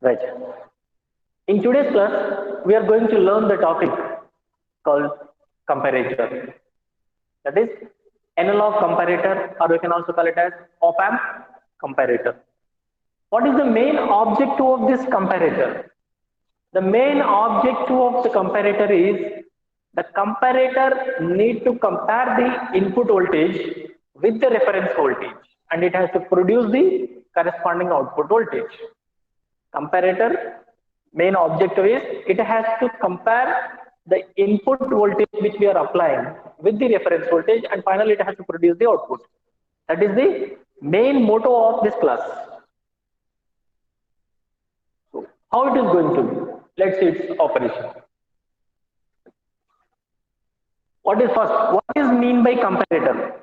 Right. In today's class, we are going to learn the topic called comparator. That is analog comparator, or we can also call it as op-amp comparator. What is the main objective of this comparator? The main objective of the comparator is the comparator need to compare the input voltage with the reference voltage, and it has to produce the corresponding output voltage. Comparator main objective is it has to compare the input voltage which we are applying with the reference voltage, and finally it has to produce the output. That is the main motto of this class. So how it is going to be? Let's see its operation. What is first? What is mean by comparator?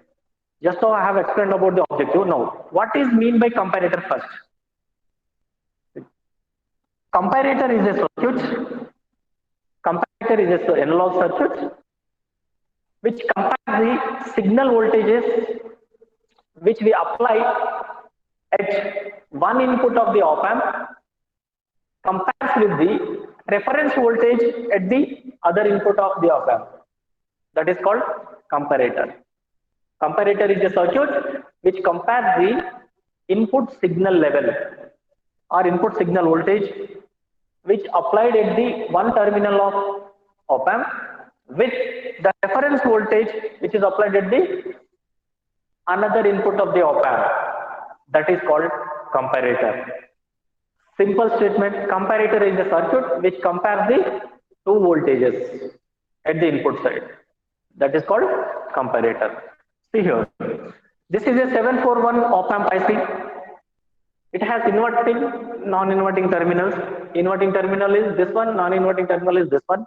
Just so I have explained about the objective. Now, what is mean by comparator first? Comparator is a circuit. Comparator is an analog circuit which compares the signal voltages which we apply at one input of the op-amp, compares with the reference voltage at the other input of the op-amp. That is called comparator. Comparator is a circuit which compares the input signal level or input signal voltage which applied at the one terminal of op-amp with the reference voltage which is applied at the another input of the op-amp. That is called comparator. Simple statement, comparator is a circuit which compares the two voltages at the input side. That is called comparator. See here, this is a 741 op-amp IC. It has inverting, non-inverting terminals. Inverting terminal is this one, non-inverting terminal is this one.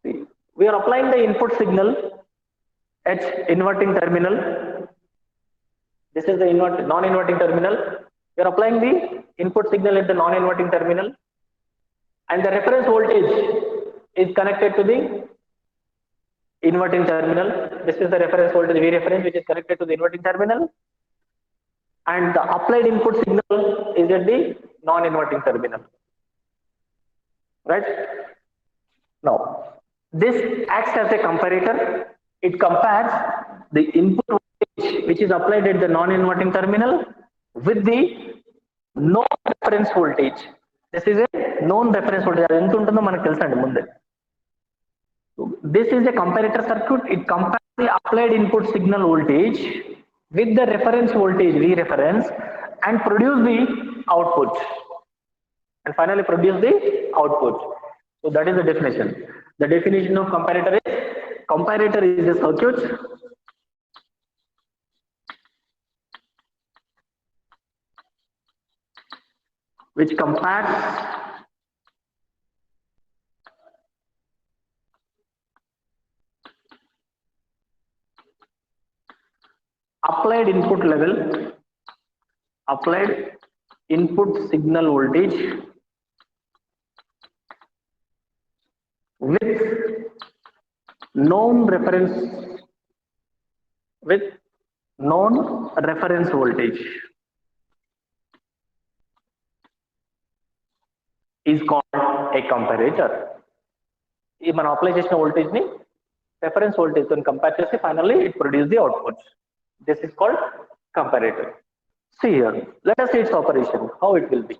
See, we are applying the input signal at inverting terminal. This is the non-inverting terminal. We are applying the input signal at the non-inverting terminal, and the reference voltage is connected to the inverting terminal. This is the reference voltage V reference which is connected to the inverting terminal, and the applied input signal is at the non-inverting terminal. Right? Now, this acts as a comparator. It compares the input voltage which is applied at the non-inverting terminal with the known reference voltage. This is a known reference voltage. This is a comparator circuit. It compares the applied input signal voltage with the reference voltage V reference and produce the output, and finally produce the output. So that is the definition. The definition of comparator is a circuit which compares applied input signal voltage with known reference voltage is called a comparator. If man apply chesina voltage ni reference voltage to compare chesi, finally it produces the output. This is called comparator. See here, let us see its operation, how it will be.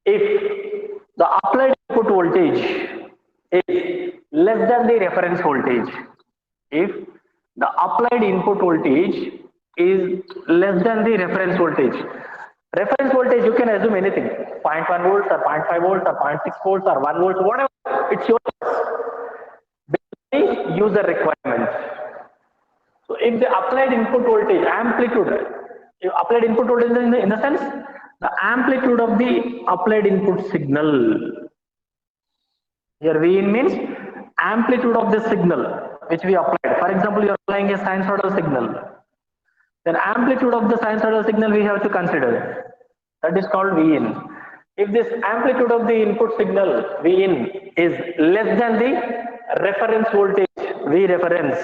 If the applied input voltage is less than the reference voltage, if the applied input voltage is less than the reference voltage you can assume anything, 0.1 volts or 0.5 volts or 0.6 volts or 1 volt, whatever, it's your user requirement. So if the applied input voltage amplitude, applied input voltage in the sense the amplitude of the applied input signal, here V in means amplitude of the signal which we applied. For example, you are applying a sinusoidal signal, then amplitude of the sinusoidal signal we have to consider. That is called V in. If this amplitude of the input signal V in is less than the reference voltage V reference,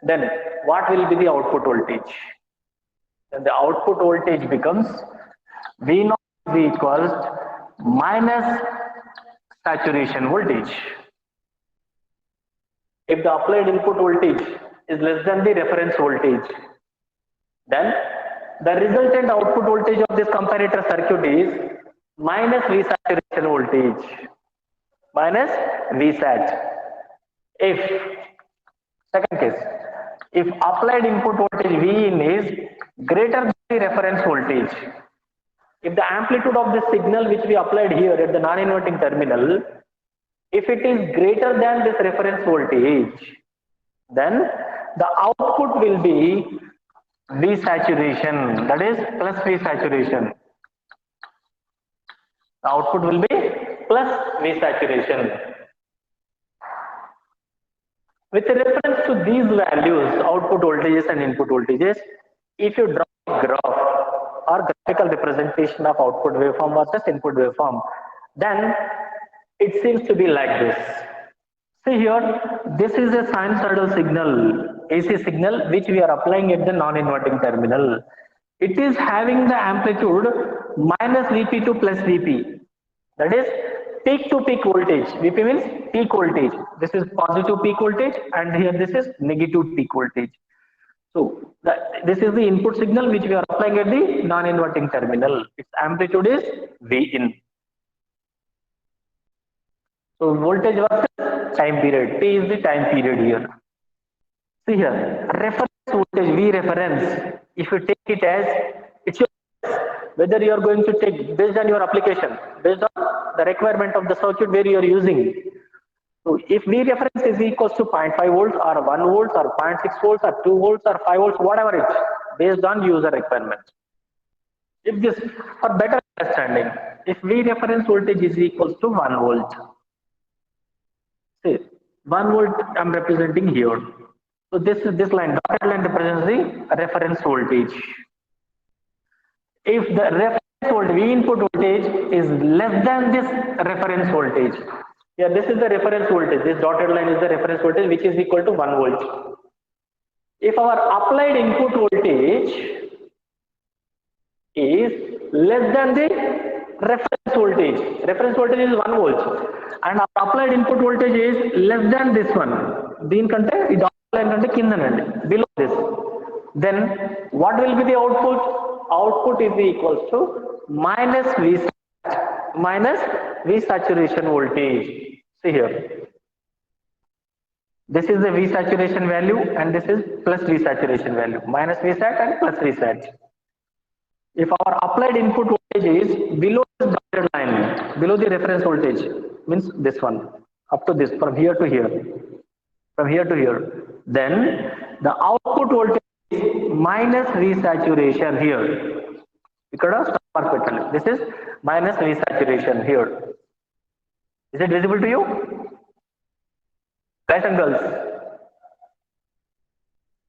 then what will be the output voltage? then the output voltage becomes V naught is equals minus saturation voltage. If the applied input voltage is less than the reference voltage, then the resultant output voltage of this comparator circuit is minus V saturation voltage, minus V sat. If, second case, if applied input voltage V in is greater than the reference voltage, if the amplitude of the signal which we applied here at the non-inverting terminal, if it is greater than this reference voltage, then the output will be V saturation, that is plus V saturation. The output will be plus V saturation. With reference to these values, output voltages and input voltages, if you draw a graph or graphical representation of output waveform versus input waveform, then it seems to be like this. See here, this is a sinusoidal signal, AC signal, which we are applying at the non-inverting terminal. It is having the amplitude minus Vp to plus Vp. That is peak to peak voltage. Vp means peak voltage. This is positive peak voltage, and here this is negative peak voltage. So this is the input signal which we are applying at the non-inverting terminal. Its amplitude is Vin. So voltage versus time period. T is the time period here. See here, reference voltage, V reference. If you take it as, it's your whether you are going to take based on your application, based on the requirement of the circuit where you are using. So if V reference is equals to 0.5 volts or 1 volt or 0.6 volts or 2 volts or 5 volts, whatever it is, based on user requirement. If this, for better understanding, if V reference voltage is equals to 1 volt, say 1 volt I am representing here. So this line, dotted line represents the reference voltage. If the reference voltage, V input voltage is less than this reference voltage, here this is the reference voltage, this dotted line is the reference voltage which is equal to 1 volt. If our applied input voltage is less than the reference voltage is 1 volt, and our applied input voltage is less than this one, దీని కంటే ఈ dotted line కంటే కిందనండి, below this, then what will be the output? Output is equals to minus V saturation voltage. See here, this is the V saturation value and this is plus V saturation value, minus V sat and plus V sat. If our applied input voltage is below this dotted line, below the reference voltage, means this one, up to this, from here to here, then the output voltage minus V saturation here. This is minus V saturation here. Is it visible to you? Guys and girls?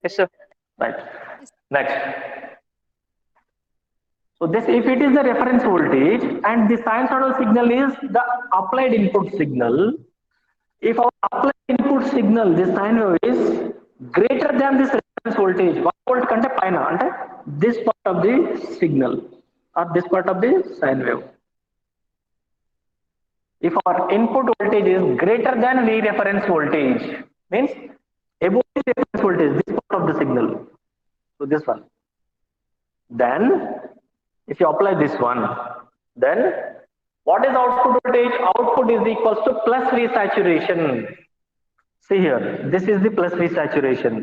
Yes, sir. Right. Next. So this, if it is the reference voltage and the sinusoidal signal is the applied input signal, if our applied input signal, this sine wave is greater than this reference voltage, 1 volt kante paina, ante this part of the signal or this part of the sine wave. If our input voltage is greater than V reference voltage, means above the reference voltage, this part of the signal, so this one, then if you apply this one, then what is output voltage? Output is equals to plus V saturation. See here, this is the plus V saturation.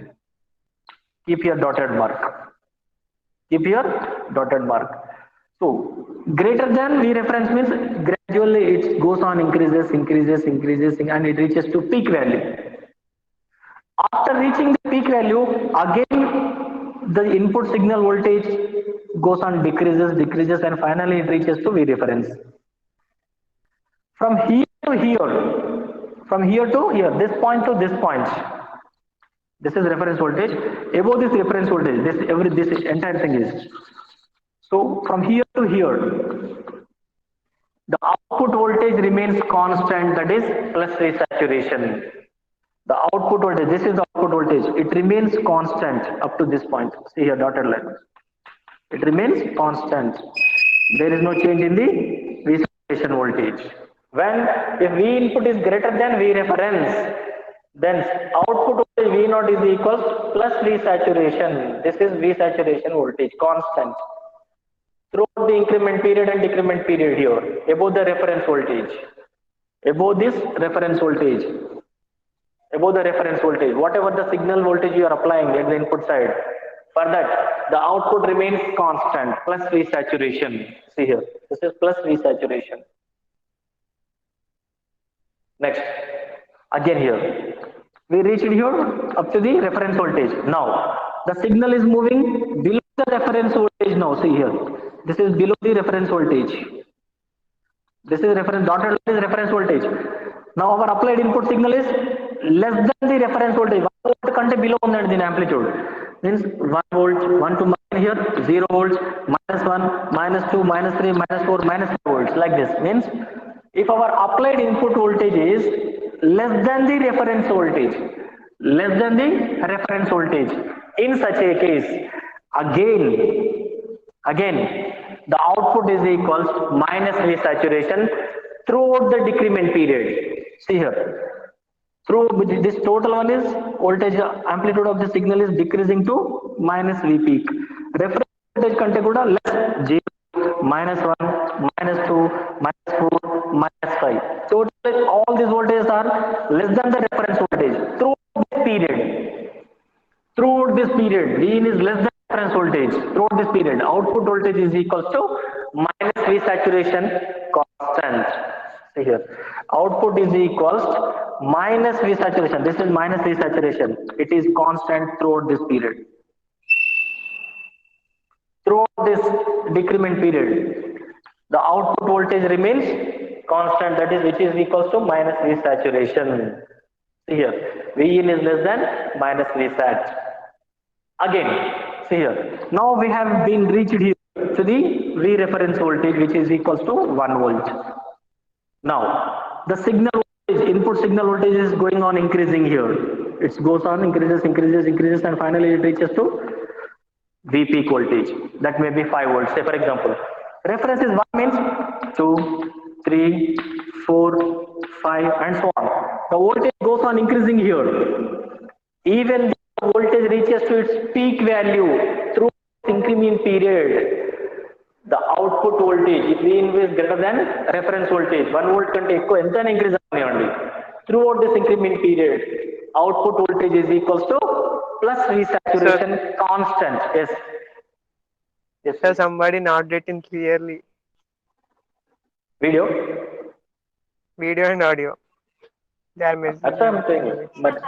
Keep your dotted mark. So greater than V reference means gradually it goes on increases and it reaches to peak value. After reaching the peak value, again the input signal voltage goes on decreases and finally it reaches to V reference. From here to here, this point to this point, this is reference voltage. Above this reference voltage, this entire thing is. So from here to here, the output voltage remains constant, that is plus V saturation. The output voltage, this is the output voltage, it remains constant up to this point. See here, dotted line. It remains constant. There is no change in the V saturation voltage. When if V input is greater than V reference, then output voltage V naught is equals plus V saturation. This is V saturation voltage, constant. Throughout the increment period and decrement period here, above the reference voltage. Above this reference voltage. Above the reference voltage, whatever the signal voltage you are applying at the input side, for that the output remains constant plus V saturation. See here, this is plus V saturation. Next, again here, we reached here up to the reference voltage. Now, the signal is moving below the reference voltage now. See here, this is below the reference voltage. This is reference, dotted line is reference voltage. Now our applied input signal is less than the reference voltage. 1 volt kante below on the amplitude. Means 1 volt, 1 to minus here, 0 volts, minus 1, minus 2, minus 3, minus 4, minus 5 volts. Like this. Means if our applied input voltage is less than the reference voltage, in such a case, again, the output is equals minus V saturation throughout the decrement period. See here, through this total one is voltage amplitude of the signal is decreasing to minus V peak. Reference voltage kante kuda less 0, minus 1, minus 2, minus 4, minus 5. Totally all these voltages are less than the reference voltage throughout this period. Throughout this period, V is less than reference voltage. Throughout this period, output voltage is equal to minus V saturation constant. See here, output is equals minus V saturation. This is minus V saturation. It is constant throughout this period. Throughout this decrement period, the output voltage remains constant. That is, which is equals to minus V saturation. See here, V in is less than minus V sat. Again, see here, now we have been reached here to the V reference voltage, which is equals to 1 volt. Now, the signal voltage, input signal voltage is going on increasing here. It goes on, increases, and finally it reaches to V peak voltage. That may be 5 volts. Say for example, reference is 1 means 2, 3, 4, 5 and so on. The voltage goes on increasing here. Even the voltage reaches to its peak value through increment period. The output voltage, if V is greater than reference voltage, 1 volt kante ekku enta increase avunadi. Throughout this increment period, output voltage is equals to plus V saturation constant. Yes. Yes. Sir, somebody not getting clearly. Video and audio. They are missing. That's what I'm saying. But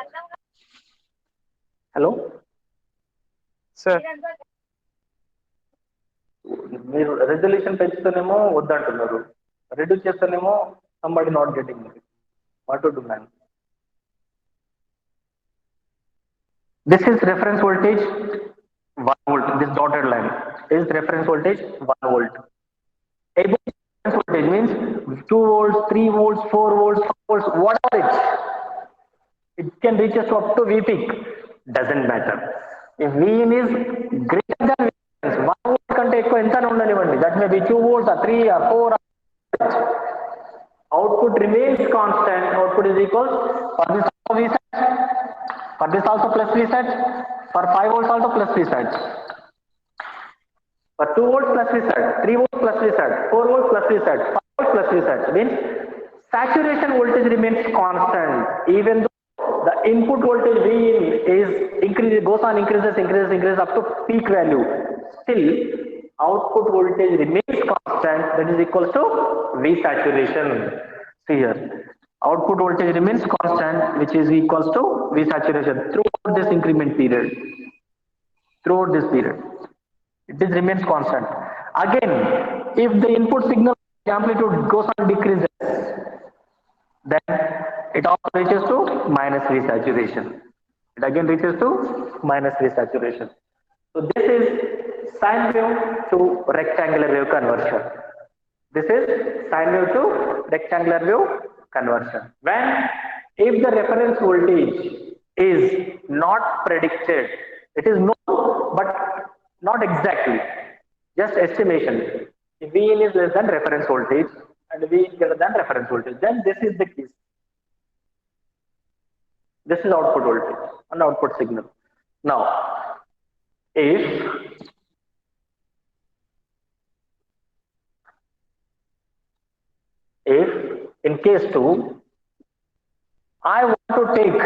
hello? Sir. మీరు resolution పెంచుతానేమో వద్దంటున్నారు, reduce చేస్తానేమో somebody not getting. What to do man? This is reference voltage 1 volt. This dotted line is reference voltage 1 volt. Above reference voltage means 2 volts, 3 volts, 4 volts, 5 volts, whatever it can reach us up to V peak. Doesn't matter. If V in is greater than V reference, 1 volt kante ekku enta undanivanడి. That may be 2 volts or 3 or 4 or 5. Output remains constant. Output is equal for this V sat, for this also plus V sat, for 5 volts also plus V sat, for 2 volts plus V sat, 3 volts plus V sat, 4 volts plus V sat, 5 volts plus V sat. Means saturation voltage remains constant even though the input voltage V in is increases, goes on increases up to peak value. Still output voltage remains constant. That is equal to V saturation. See here, output voltage remains constant, which is equals to V saturation throughout this increment period. Throughout this period, it remains constant. Again, if the input signal amplitude goes on decreases, then it also reaches to minus V saturation. It again reaches to minus V saturation. So this is sine wave to rectangular wave conversion. This is sine wave to rectangular wave conversion. When if the reference voltage is not predicted, it is known but not exactly. Just estimation. If Vin is less than reference voltage and Vin greater than reference voltage, then this is the case. This is output voltage and output signal. Now, if in case 2, I want to take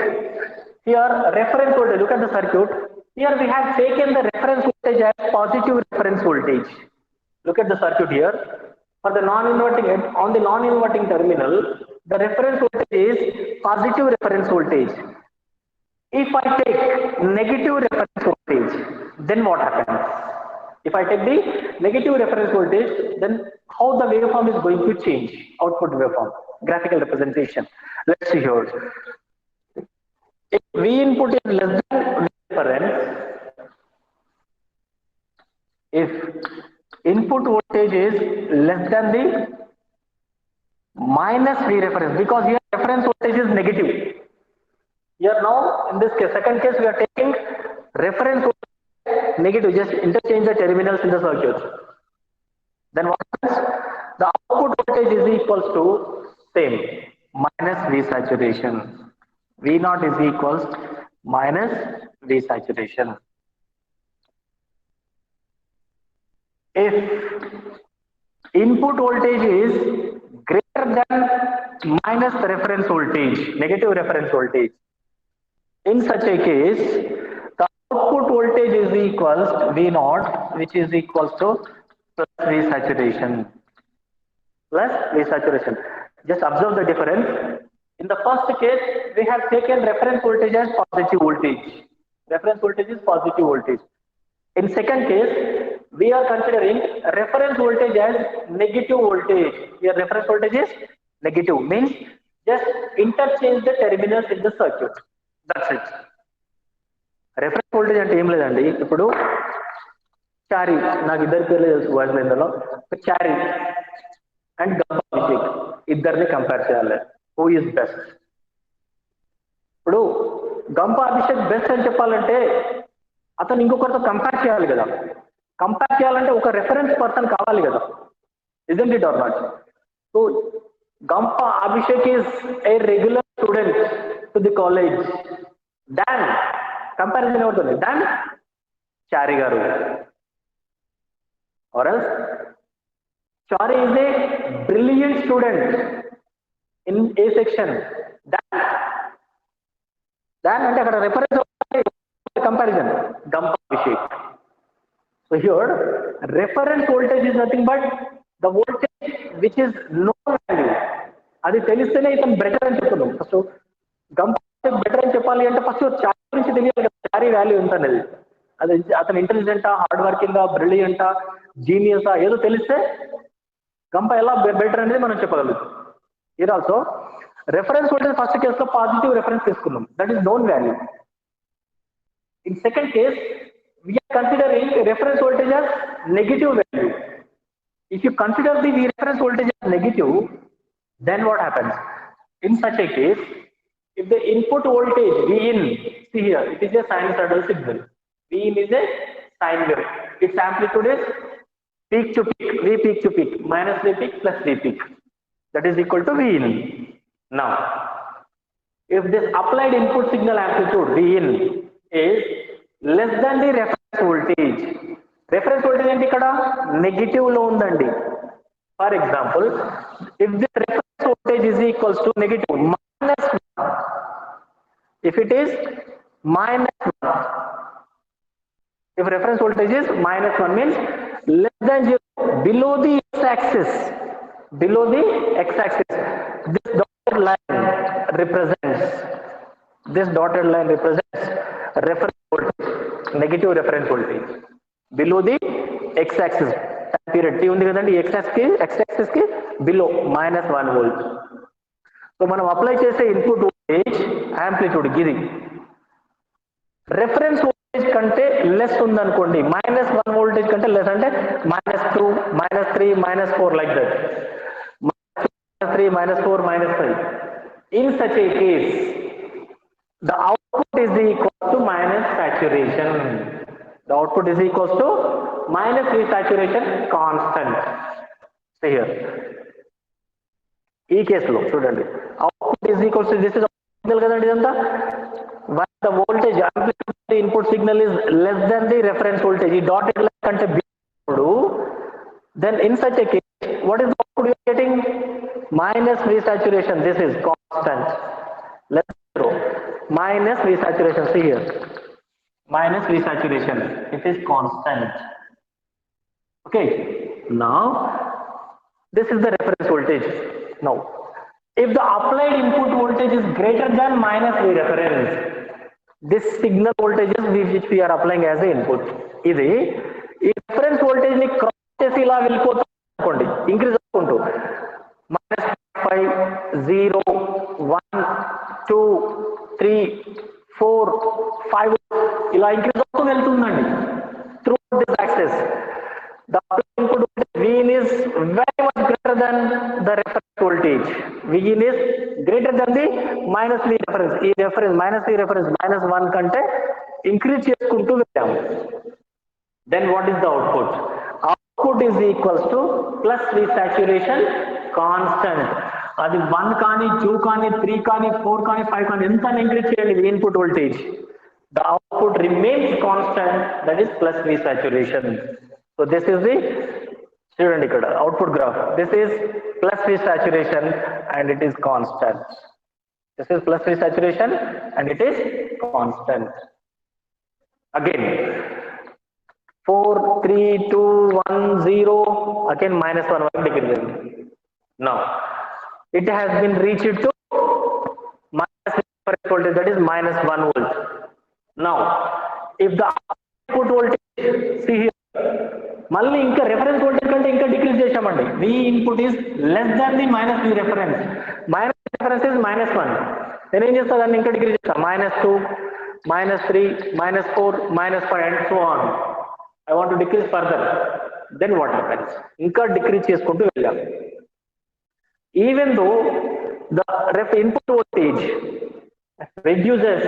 here reference voltage, look at the circuit. Here we have taken the reference voltage as positive reference voltage. Look at the circuit here. For the non-inverting, on the non-inverting terminal, the reference voltage is positive reference voltage. If I take negative reference voltage, then what happens? If I take the negative reference voltage, then how the waveform is going to change? Output waveform, graphical representation. Let's see here. If V input is less than V reference, if input voltage is less than the minus V reference, because here reference voltage is negative. Here now, in this case, second case, we are taking reference voltage negative, just interchange the terminals in the circuit. Then what happens? The output voltage is equals to same, minus V saturation. V naught is equals minus V saturation. If input voltage is greater than minus the reference voltage, negative reference voltage, in such a case, the output voltage is equals to V naught, which is equals to plus V saturation. Plus V saturation. Just observe the difference. In the first case, we have taken reference voltage as positive voltage. Reference voltage is positive voltage. In second case, we are considering reference voltage as negative voltage. Here reference voltage is negative, means just interchange the terminals in the circuit. That's it. Reference voltage అంటే ఏం లేదండి. ఇప్పుడు చారి, నాకు ఇద్దరి పేర్లు తెలుసు voice లైన్లో, చారి and గంప అభిషేక్ ఇద్దరిని కంపేర్ చేయాలి. Who is best? ఇప్పుడు గంప అభిషేక్ బెస్ట్ అని చెప్పాలంటే అతను ఇంకొకరితో కంపేర్ చేయాలి కదా. కంపేర్ చేయాలంటే ఒక రెఫరెన్స్ పర్సన్ కావాలి కదా. Isn't it or not? So Gampa Abhishek is a regular student to the college. Than comparison ఎవరితోనే? Than Chari garu. Or else Chari is a brilliant student in a section. Than అంటే అక్కడ reference comparison, Gampa Abhishek. So here, reference voltage is nothing but the voltage which is known value. అది తెలిస్తేనే ఇతను better అని చెప్తున్నాం. First గంప better అని చెప్పాలి అంటే ఫస్ట్ చారి నుంచి తెలియాలి కదా, చారి వాల్యూ ఎంత అనేది. అది అతను ఇంటెలిజెంటా, హార్డ్ వర్కింగా, బ్రిలియంటా, జీనియసా ఏదో తెలిస్తే గంప ఎలా బెటర్ అనేది మనం చెప్పగలుగుతాం. ఇది ఆల్సో రెఫరెన్స్ voltage ఫస్ట్ కేసులో పాజిటివ్ రెఫరెన్స్ తీసుకున్నాం, that is known value. In second case, we are considering reference voltage as negative value. If you consider the reference voltage as negative, then what happens? In such a case, if the input voltage Vin, see here, it is a sinusoidal signal. Vin is a sine wave. Its amplitude is peak to peak, V peak to peak, minus V peak plus V peak. That is equal to Vin. Now, if this applied input signal amplitude Vin is less than the reference voltage. Reference voltage అంటే ఇక్కడ negative లో ఉందండి. For example, if the reference voltage is equals to negative minus 1, if it is minus 1, if reference voltage is minus 1 means less than 0, below the x-axis, below the x-axis, this dotted line represents reference voltage, negative reference voltage below the x-axis. Time period t ఉంది కదండి, x-axis కి below minus 1 volt. So మనం apply చేసే input voltage amplitude ఇది reference voltage కంటే less ఉందనుకోండి, minus 1 voltage కంటే less అంటే -2, -3, -4 like that, -3, -4, -5. In such a case, the output is equal to minus saturation. The output is equal to minus V saturation constant. See here. ఈ కేసులో చూడండి output is equals to this is signal కదండి ఇదంతా when the voltage amplitude of the input signal is less than the reference voltage ఈ dotted line కంటే బిప్పుడు then in such a case what is the output you are getting minus V saturation. This is constant. Let's zero minus V saturation. See here minus V saturation, it is constant. Okay, now this is the reference voltage. Now if the applied input voltage is greater than minus V reference, this signal voltage is which we are applying as a input. ఇది ఈ reference voltage ని cross చేసి ఇలా వెళ్ళిపోతుంది అనుకోండి, increase అవుకుంటూ -5 0 1 2 3 4 5 ఇలా increase అవుతూ వెళ్తుందండి through this access. The input voltage Vin is very much greater than the reference voltage. Vin is greater than the minus V reference. ఈ reference minus V reference -1 కంటే ఇంక్రీజ్ చేసుకుంటూ వెళ్ళాము. Then what is the output? Output is equals to plus V saturation constant. అది 1 కానీ 2 కానీ 3 కానీ 4 కానీ 5 కానీ ఎంత ఇంక్రీజ్ చేయండి the input voltage, the output remains constant, that is plus V saturation. So this is the చూడండి ఇక్కడ output graph. This is plus V saturation and it is constant. This is plus V saturation and it is constant. Again 4 3 2 1 0 again -1 degree. Now it has been reached to minus reference voltage, that is -1 volt. Now if the output voltage, see here మళ్ళీ ఇంకా reference voltage కంటే ఇంకా decrease చేశామండి. V input is less than the minus V reference. Minus reference is -1. నేను ఏం చేస్తా దాన్ని ఇంకా డిక్రీజ్ చేస్తాను -2 -3 -4 -5 and so on. I want to decrease further. Then what happens? ఇంకా డిక్రీజ్ చేసుకుంటూ వెళ్ళాం. Even though the input voltage reduces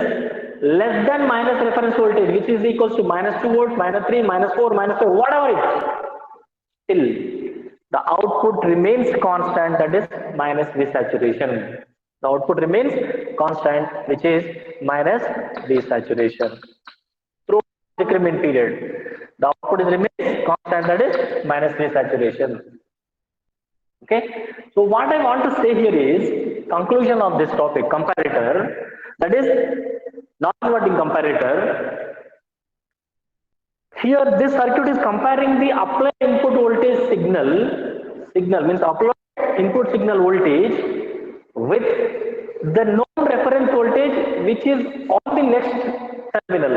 less than minus reference voltage, which is equals to -2 volts, -3, -4, -5, whatever it is, still the output remains constant, that is minus V saturation. The output remains constant, which is minus V saturation. Through decrement period, the output remains constant, that is minus V saturation. Okay, so what I want to say here is conclusion of this topic, comparator, that is non-inverting comparator. Here this circuit is comparing the applied input voltage signal means applied input signal voltage with the known reference voltage which is on the next terminal.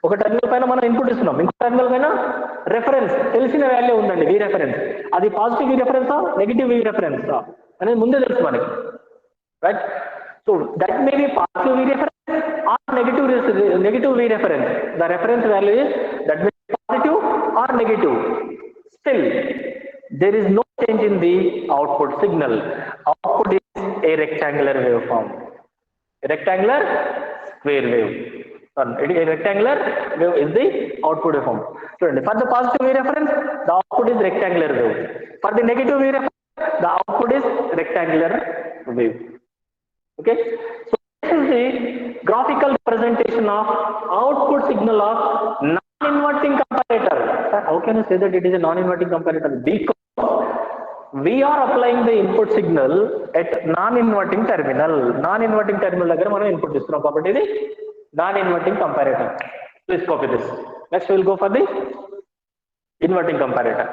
ఒక terminal పైన మనం input ఇస్తున్నాం, ఇంకో terminal పైన reference తెలిసిన value ఉందండి V reference. అది positive V రెఫరెన్సా negative V రెఫరెన్సా అనేది ముందే తెలుసు మనకి, right? So that may be positive V reference or negative V reference. The reference value is that may be positive or negative. Still, there is no change in the output signal. Output is a rectangular waveform. A rectangular square wave. A rectangular wave is the output waveform. So, for the positive V reference, the output is rectangular wave. For the negative V reference, the output is rectangular wave. Okay. So this is the graphical representation of output signal of non-inverting comparator. How can you say that it is a non-inverting comparator? Because we are applying the input signal at non-inverting terminal. Non-inverting terminal దగ్గర మనం input ఇస్తున్నాం కాబట్టి ఇది non-inverting comparator. Please copy this. Next we will go for the inverting comparator.